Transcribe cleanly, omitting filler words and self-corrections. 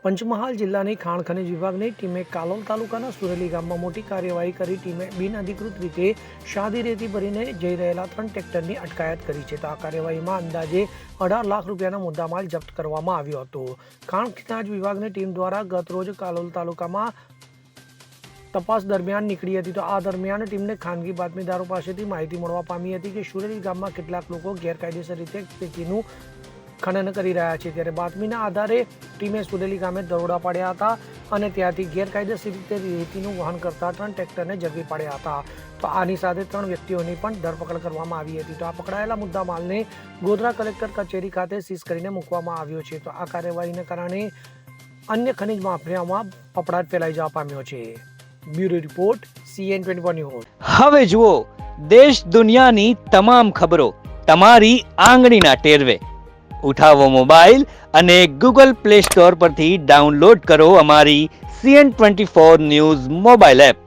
પંચમહાલ જિલ્લાની ખાણ ખનિજ વિભાગની ટીમે કાલોલ તાલુકાના સુરેલી ગામમાં મોટી કાર્યવાહી કરી ટીમે બિનઅધિકૃત રીતે સાદી રેતી ભરીને જઈ રહેલા 3 ટ્રેક્ટરની અટકાયત કરી છે. તો આ કાર્યવાહીમાં અંદાજે 18 લાખ રૂપિયાનો મુદ્દામાલ જપ્ત કરવામાં આવ્યો હતો. ખાણ ખનિજ વિભાગની ટીમ દ્વારા ગત રોજ કાલોલ તાલુકામાં તપાસ દરમિયાન નીકળી હતી. તો આ દરમિયાન ટીમને ખાનગી બાતમીદારો પાસેથી માહિતી મળવા પામી હતી કે સુરેલી ગામમાં કેટલાક લોકો ગેરકાયદેસર રીતે રેતીનું ખનન કરી રહ્યા છે. ત્યારે બાતમીના આધારે ટીમે સુરેલી ગામે દરોડા પાડ્યા હતા અને ત્યાંથી ગેરકાયદેસર રીતે રેતીનું વહન કરતા 3 ટ્રેક્ટરને ઝડપી પાડ્યા હતા. તો આની સાથે 3 વ્યક્તિઓની પણ ધરપકડ કરવામાં આવી હતી. તો આ પકડાયેલા મુદ્દામાલને ગોધરા કલેક્ટર કચેરી ખાતે સીઝ કરીને મૂકવામાં આવ્યો છે. તો આ કાર્યવાહીને કારણે અન્ય ખનિજ માફિયામાં ફફડાટ ફેલાઈ જવા પામ્યો છે. Bureau report CN24 news. હવે જુઓ દેશ દુનિયાની તમામ ખબરો તમારી આંગળીના ટેરવે. ઉઠાવો મોબાઈલ અને Google Play Store પરથી ડાઉનલોડ કરો અમારી CN24 ન્યૂઝ મોબાઈલ એપ.